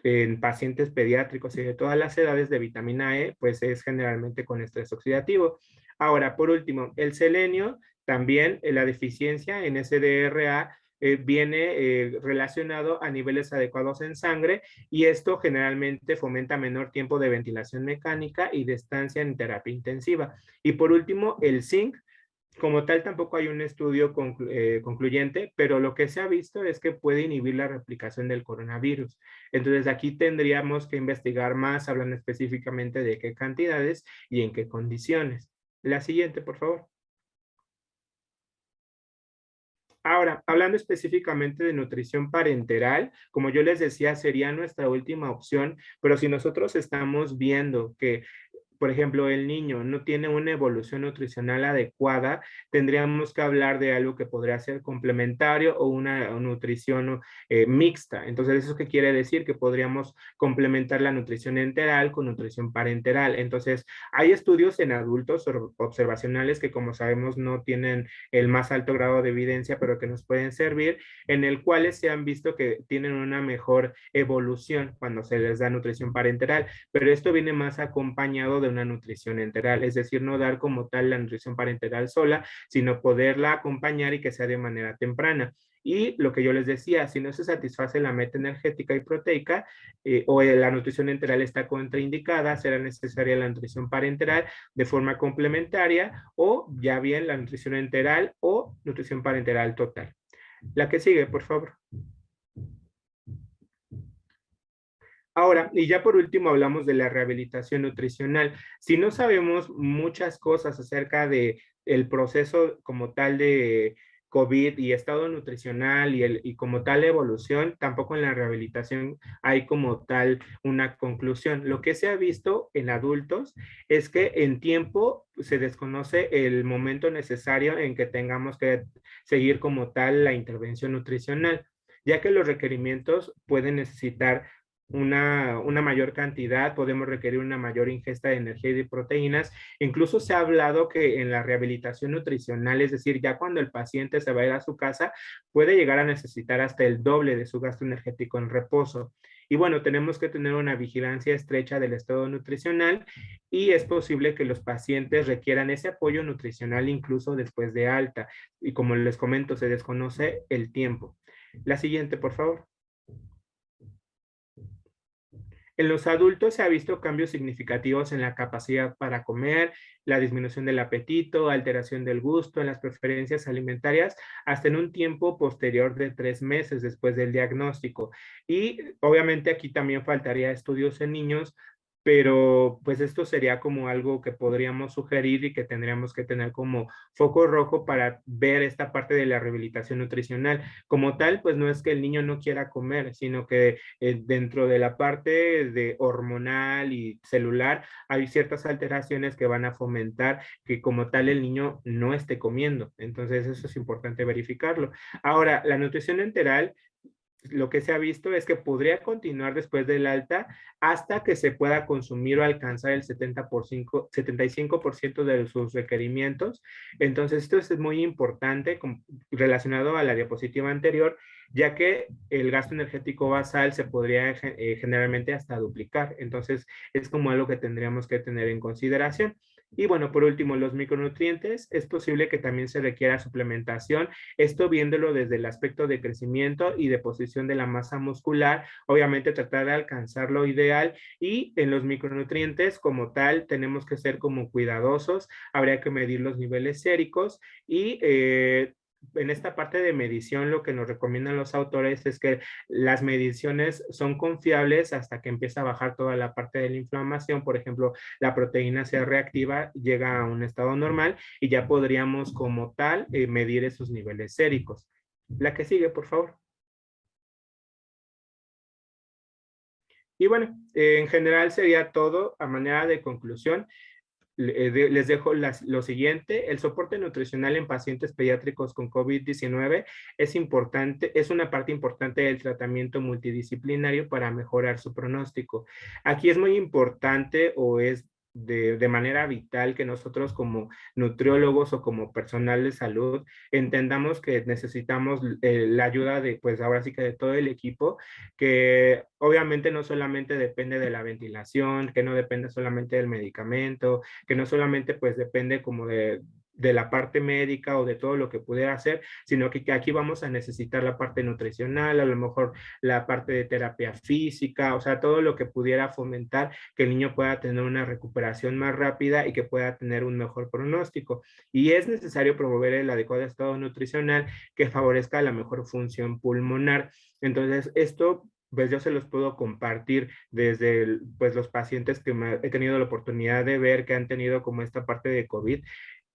en pacientes pediátricos y de todas las edades de vitamina E, pues es generalmente con estrés oxidativo. Ahora, por último, el selenio, también la deficiencia en SDRA viene relacionado a niveles adecuados en sangre y esto generalmente fomenta menor tiempo de ventilación mecánica y de estancia en terapia intensiva. Y por último, el zinc, como tal tampoco hay un estudio concluyente, pero lo que se ha visto es que puede inhibir la replicación del coronavirus. Entonces aquí tendríamos que investigar más, hablando específicamente de qué cantidades y en qué condiciones. La siguiente, por favor. Ahora, hablando específicamente de nutrición parenteral, como yo les decía, sería nuestra última opción, pero si nosotros estamos viendo que por ejemplo, el niño no tiene una evolución nutricional adecuada, tendríamos que hablar de algo que podría ser complementario o una nutrición mixta. Entonces, ¿eso qué quiere decir? Que podríamos complementar la nutrición enteral con nutrición parenteral. Entonces, hay estudios en adultos observacionales que, como sabemos, no tienen el más alto grado de evidencia, pero que nos pueden servir, en el cual se han visto que tienen una mejor evolución cuando se les da nutrición parenteral, pero esto viene más acompañado de una nutrición enteral, es decir, no dar como tal la nutrición parenteral sola, sino poderla acompañar y que sea de manera temprana. Y lo que yo les decía, si no se satisface la meta energética y proteica o la nutrición enteral está contraindicada, será necesaria la nutrición parenteral de forma complementaria o ya bien la nutrición enteral o nutrición parenteral total. La que sigue, por favor. Ahora, y ya por último hablamos de la rehabilitación nutricional. Si no sabemos muchas cosas acerca de el proceso como tal de COVID y estado nutricional y como tal evolución, tampoco en la rehabilitación hay como tal una conclusión. Lo que se ha visto en adultos es que en tiempo se desconoce el momento necesario en que tengamos que seguir como tal la intervención nutricional, ya que los requerimientos pueden necesitar una mayor cantidad, podemos requerir una mayor ingesta de energía y de proteínas. Incluso se ha hablado que en la rehabilitación nutricional, es decir, ya cuando el paciente se va a ir a su casa, puede llegar a necesitar hasta el doble de su gasto energético en reposo. Y bueno, tenemos que tener una vigilancia estrecha del estado nutricional y es posible que los pacientes requieran ese apoyo nutricional incluso después de alta. Y como les comento, se desconoce el tiempo. La siguiente, por favor. En los adultos se ha visto cambios significativos en la capacidad para comer, la disminución del apetito, alteración del gusto, en las preferencias alimentarias, hasta en un tiempo posterior de 3 meses después del diagnóstico. Y obviamente aquí también faltaría estudios en niños, pero pues esto sería como algo que podríamos sugerir y que tendríamos que tener como foco rojo para ver esta parte de la rehabilitación nutricional. Como tal, pues no es que el niño no quiera comer, sino que dentro de la parte de hormonal y celular hay ciertas alteraciones que van a fomentar que como tal el niño no esté comiendo. Entonces eso es importante verificarlo. Ahora, la nutrición enteral, lo que se ha visto es que podría continuar después del alta hasta que se pueda consumir o alcanzar el 75% de sus requerimientos. Entonces, esto es muy importante relacionado a la diapositiva anterior, ya que el gasto energético basal se podría generalmente hasta duplicar. Entonces, es como algo que tendríamos que tener en consideración. Y bueno, por último, los micronutrientes, es posible que también se requiera suplementación, esto viéndolo desde el aspecto de crecimiento y de posición de la masa muscular, obviamente tratar de alcanzar lo ideal, y en los micronutrientes como tal tenemos que ser como cuidadosos, habría que medir los niveles séricos y en esta parte de medición lo que nos recomiendan los autores es que las mediciones son confiables hasta que empieza a bajar toda la parte de la inflamación, por ejemplo, la proteína C reactiva llega a un estado normal y ya podríamos como tal medir esos niveles séricos. La que sigue, por favor. Y bueno, en general sería todo. A manera de conclusión, les dejo lo siguiente: el soporte nutricional en pacientes pediátricos con COVID-19 es importante, es una parte importante del tratamiento multidisciplinario para mejorar su pronóstico. Aquí es muy importante o es de manera vital que nosotros como nutriólogos o como personal de salud entendamos que necesitamos la ayuda de, pues ahora sí que de todo el equipo, que obviamente no solamente depende de la ventilación, que no depende solamente del medicamento, que no solamente pues depende como de la parte médica o de todo lo que pudiera hacer, sino que aquí vamos a necesitar la parte nutricional, a lo mejor la parte de terapia física, o sea, todo lo que pudiera fomentar que el niño pueda tener una recuperación más rápida y que pueda tener un mejor pronóstico. Y es necesario promover el adecuado estado nutricional que favorezca la mejor función pulmonar. Entonces, esto pues yo se los puedo compartir desde pues los pacientes que he tenido la oportunidad de ver que han tenido como esta parte de COVID.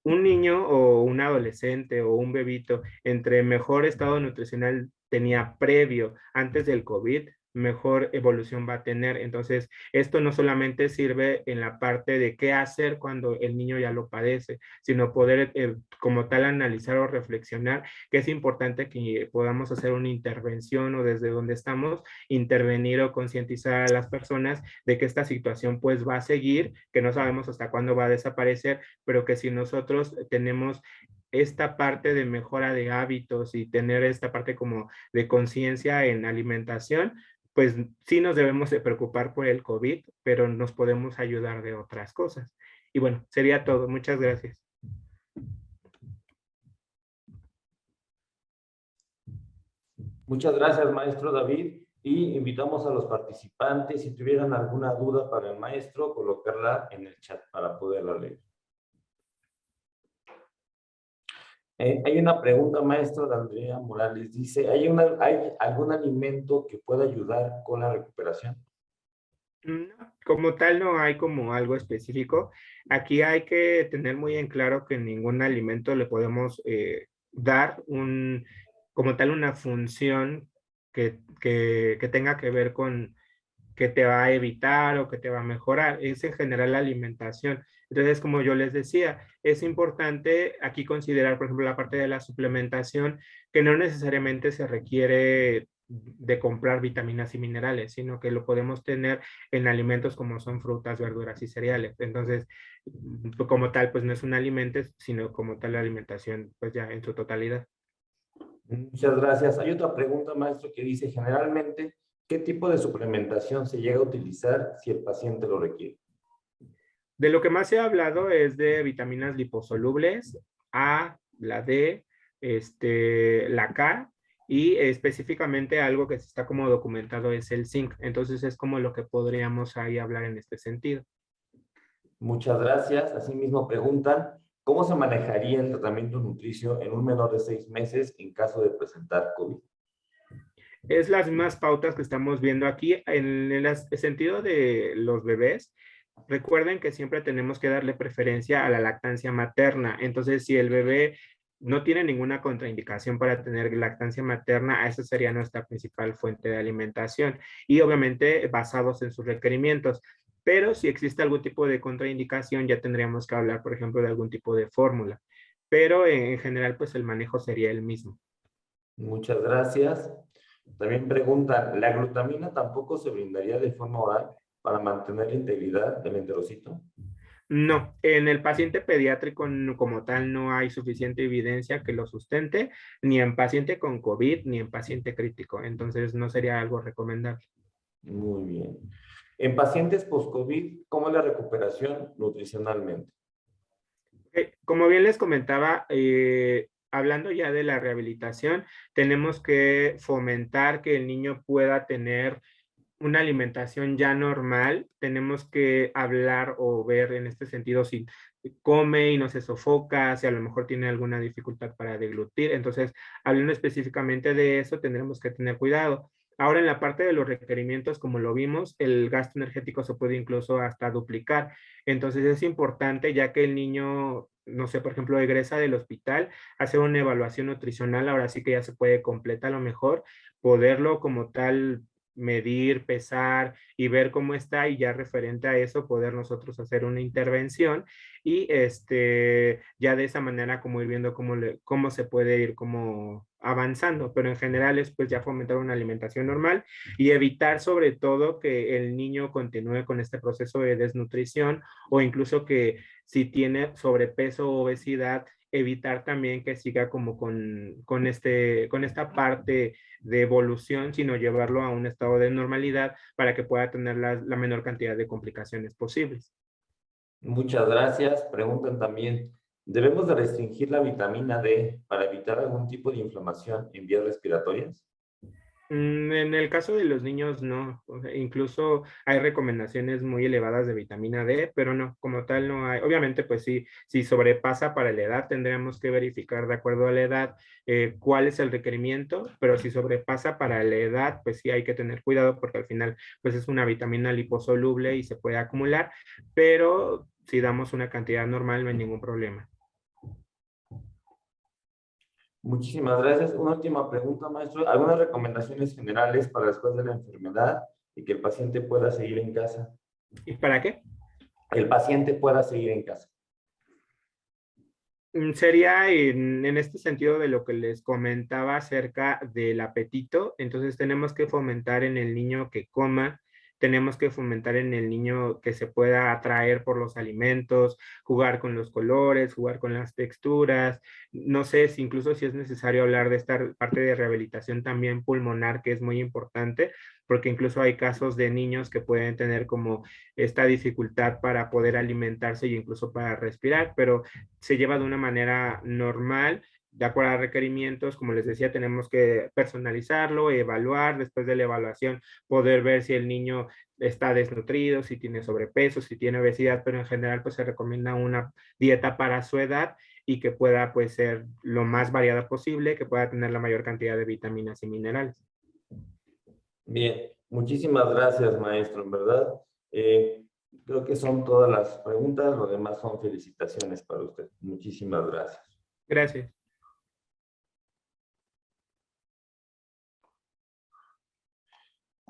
Un niño o un adolescente o un bebito entre mejor estado nutricional tenía previo, antes del COVID, mejor evolución va a tener. Entonces, esto no solamente sirve en la parte de qué hacer cuando el niño ya lo padece, sino poder como tal analizar o reflexionar que es importante que podamos hacer una intervención o desde donde estamos, intervenir o concientizar a las personas de que esta situación pues va a seguir, que no sabemos hasta cuándo va a desaparecer, pero que si nosotros tenemos esta parte de mejora de hábitos y tener esta parte como de conciencia en alimentación, pues sí nos debemos de preocupar por el COVID, pero nos podemos ayudar de otras cosas. Y bueno, sería todo. Muchas gracias. Muchas gracias, maestro David. Y invitamos a los participantes, si tuvieran alguna duda para el maestro, colocarla en el chat para poderla leer. Hay una pregunta, maestro, de Andrea Morales. Dice, ¿hay algún alimento que pueda ayudar con la recuperación? Como tal, no hay como algo específico. Aquí hay que tener muy en claro que ningún alimento le podemos dar como tal una función que tenga que ver con que te va a evitar o que te va a mejorar. Es en general la alimentación. Entonces, como yo les decía, es importante aquí considerar, por ejemplo, la parte de la suplementación, que no necesariamente se requiere de comprar vitaminas y minerales, sino que lo podemos tener en alimentos como son frutas, verduras y cereales. Entonces, como tal, pues no es un alimento, sino como tal la alimentación, pues ya en su totalidad. Muchas gracias. Hay otra pregunta, maestro, que dice, generalmente, ¿qué tipo de suplementación se llega a utilizar si el paciente lo requiere? De lo que más se ha hablado es de vitaminas liposolubles, A, la D, la K, y específicamente algo que está como documentado es el zinc. Entonces es como lo que podríamos ahí hablar en este sentido. Muchas gracias. Asimismo preguntan, ¿cómo se manejaría el tratamiento nutricio en un menor de 6 meses en caso de presentar COVID? Es las mismas pautas que estamos viendo aquí. En el sentido de los bebés, recuerden que siempre tenemos que darle preferencia a la lactancia materna. Entonces, si el bebé no tiene ninguna contraindicación para tener lactancia materna, esa sería nuestra principal fuente de alimentación y obviamente basados en sus requerimientos. Pero si existe algún tipo de contraindicación, ya tendríamos que hablar, por ejemplo, de algún tipo de fórmula. Pero en general, pues el manejo sería el mismo. Muchas gracias. También preguntan, ¿la glutamina tampoco se brindaría de forma oral para mantener la integridad del enterocito? No, en el paciente pediátrico como tal no hay suficiente evidencia que lo sustente, ni en paciente con COVID, ni en paciente crítico. Entonces no sería algo recomendable. Muy bien. En pacientes post-COVID, ¿cómo es la recuperación nutricionalmente? Como bien les comentaba, hablando ya de la rehabilitación, tenemos que fomentar que el niño pueda tener una alimentación ya normal. Tenemos que hablar o ver en este sentido si come y no se sofoca, si a lo mejor tiene alguna dificultad para deglutir. Entonces, hablando específicamente de eso, tendremos que tener cuidado. Ahora, en la parte de los requerimientos, como lo vimos, el gasto energético se puede incluso hasta duplicar. Entonces, es importante, ya que el niño, no sé, por ejemplo, egresa del hospital, hacer una evaluación nutricional. Ahora sí que ya se puede completar a lo mejor, poderlo como tal medir, pesar y ver cómo está, y ya referente a eso poder nosotros hacer una intervención y ya de esa manera como ir viendo cómo se puede ir como avanzando, pero en general es pues ya fomentar una alimentación normal y evitar sobre todo que el niño continúe con este proceso de desnutrición, o incluso que si tiene sobrepeso o obesidad, evitar también que siga como con esta parte de evolución, sino llevarlo a un estado de normalidad para que pueda tener la menor cantidad de complicaciones posibles. Muchas gracias. Preguntan también, ¿debemos de restringir la vitamina D para evitar algún tipo de inflamación en vías respiratorias? En el caso de los niños, no. O sea, incluso hay recomendaciones muy elevadas de vitamina D, pero no, como tal no hay. Obviamente, pues sí, si sobrepasa para la edad, tendremos que verificar de acuerdo a la edad cuál es el requerimiento, pero si sobrepasa para la edad, pues sí hay que tener cuidado porque al final, pues es una vitamina liposoluble y se puede acumular, pero si damos una cantidad normal no hay ningún problema. Muchísimas gracias. Una última pregunta, maestro. ¿Algunas recomendaciones generales para después de la enfermedad y que el paciente pueda seguir en casa? ¿Y para qué? El paciente pueda seguir en casa. Sería en este sentido de lo que les comentaba acerca del apetito. Entonces tenemos que fomentar en el niño que coma, tenemos que fomentar en el niño que se pueda atraer por los alimentos, jugar con los colores, jugar con las texturas. No sé si incluso si es necesario hablar de esta parte de rehabilitación también pulmonar, que es muy importante, porque incluso hay casos de niños que pueden tener como esta dificultad para poder alimentarse e incluso para respirar, pero se lleva de una manera normal, de acuerdo a requerimientos. Como les decía, tenemos que personalizarlo, evaluar, después de la evaluación poder ver si el niño está desnutrido, si tiene sobrepeso, si tiene obesidad, pero en general pues se recomienda una dieta para su edad y que pueda pues ser lo más variada posible, que pueda tener la mayor cantidad de vitaminas y minerales. Bien, muchísimas gracias, maestro, en verdad. Creo que son todas las preguntas, lo demás son felicitaciones para usted. Muchísimas gracias. Gracias.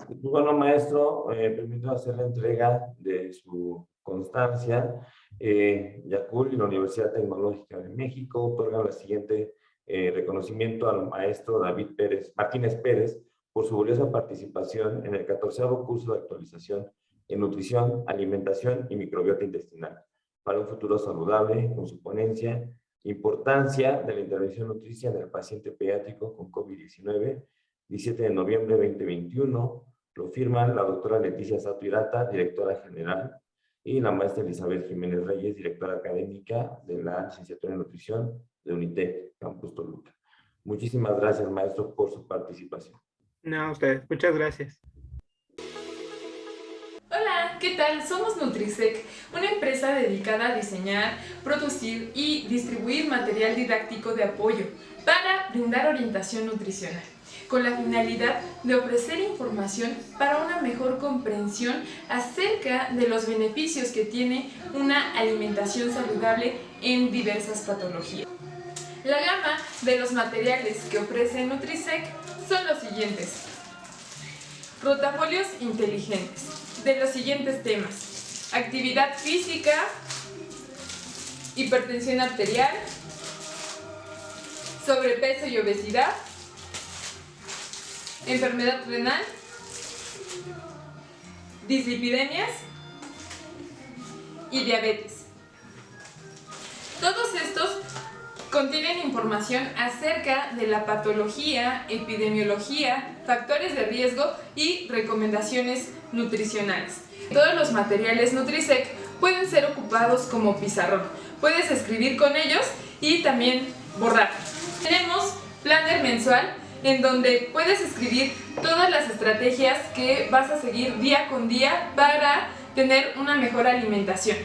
Bueno, maestro, permítame hacer la entrega de su constancia. Yacul y la Universidad Tecnológica de México otorgan el siguiente reconocimiento al maestro David Martínez Pérez por su valiosa participación en el 14º curso de actualización en nutrición, alimentación y microbiota intestinal para un futuro saludable, con su ponencia Importancia de la intervención nutricia en el paciente pediátrico con COVID-19, 17 de noviembre de 2021. Lo firman la doctora Leticia Sato Hirata, directora general, y la maestra Elizabeth Jiménez Reyes, directora académica de la licenciatura en nutrición de UNITEC, Campus Toluca. Muchísimas gracias, maestro, por su participación. No, a ustedes. Muchas gracias. Hola, ¿qué tal? Somos Nutrisec, una empresa dedicada a diseñar, producir y distribuir material didáctico de apoyo para brindar orientación nutricional, con la finalidad de ofrecer información para una mejor comprensión acerca de los beneficios que tiene una alimentación saludable en diversas patologías. La gama de los materiales que ofrece Nutrisec son los siguientes: rotafolios inteligentes de los siguientes temas: actividad física, hipertensión arterial, sobrepeso y obesidad, enfermedad renal, dislipidemias y diabetes. Todos estos contienen información acerca de la patología, epidemiología, factores de riesgo y recomendaciones nutricionales. Todos los materiales Nutrisec pueden ser ocupados como pizarrón. Puedes escribir con ellos y también borrar. Tenemos planner mensual, en donde puedes escribir todas las estrategias que vas a seguir día con día para tener una mejor alimentación.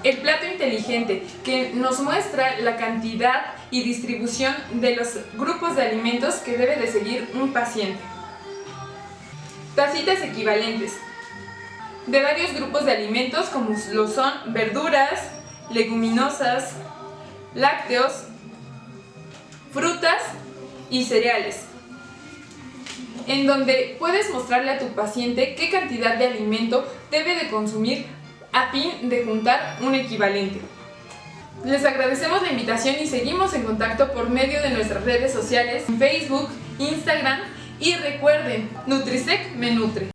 El plato inteligente, que nos muestra la cantidad y distribución de los grupos de alimentos que debe de seguir un paciente. Tacitas equivalentes, de varios grupos de alimentos como lo son verduras, leguminosas, lácteos, frutas y cereales, en donde puedes mostrarle a tu paciente qué cantidad de alimento debe de consumir a fin de juntar un equivalente. Les agradecemos la invitación y seguimos en contacto por medio de nuestras redes sociales, Facebook, Instagram, y recuerden, Nutrisec me nutre.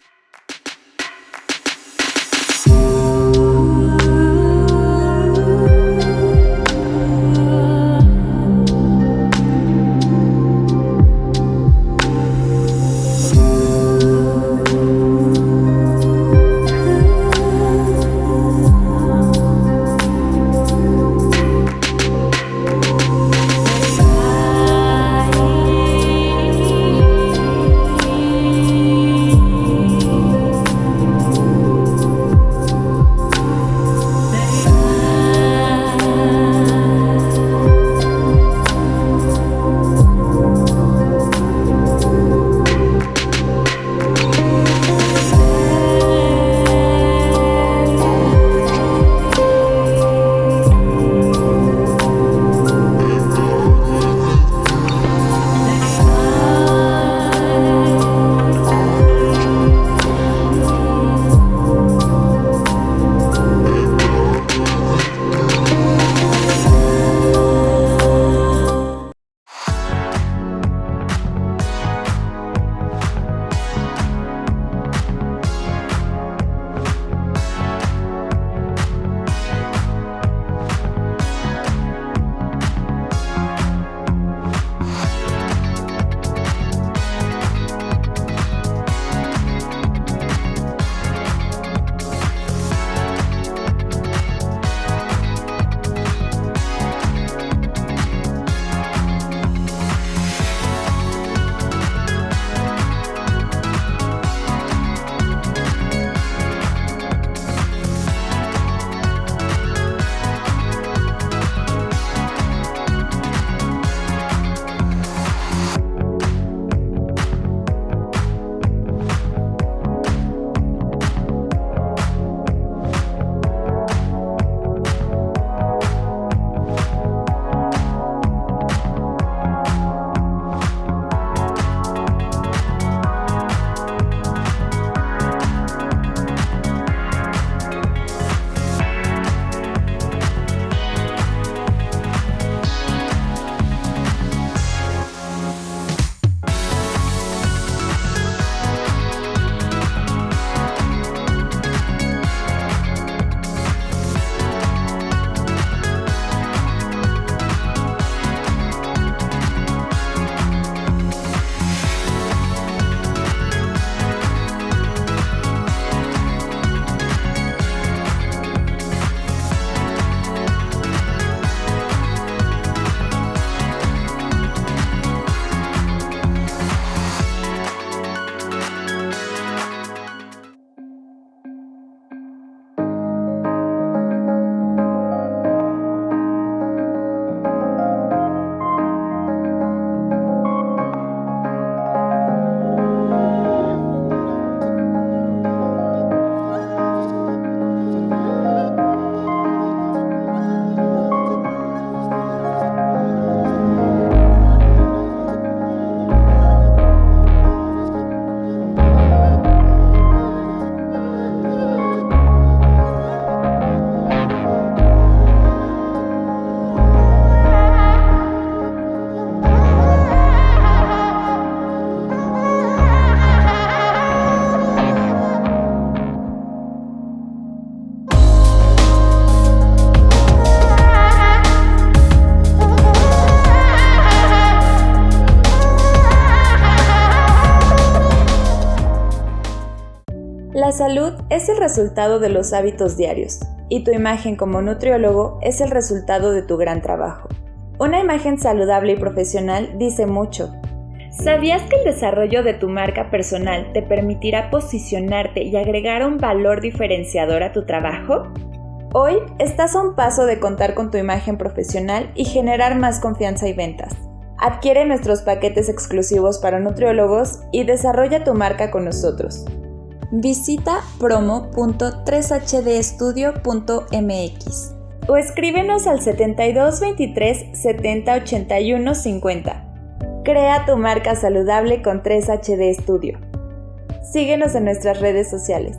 La salud es el resultado de los hábitos diarios y tu imagen como nutriólogo es el resultado de tu gran trabajo. Una imagen saludable y profesional dice mucho. ¿Sabías que el desarrollo de tu marca personal te permitirá posicionarte y agregar un valor diferenciador a tu trabajo? Hoy estás a un paso de contar con tu imagen profesional y generar más confianza y ventas. Adquiere nuestros paquetes exclusivos para nutriólogos y desarrolla tu marca con nosotros. Visita promo.3hdstudio.mx o escríbenos al 72 23 70 81 50. Crea tu marca saludable con 3HD Studio. Síguenos en nuestras redes sociales.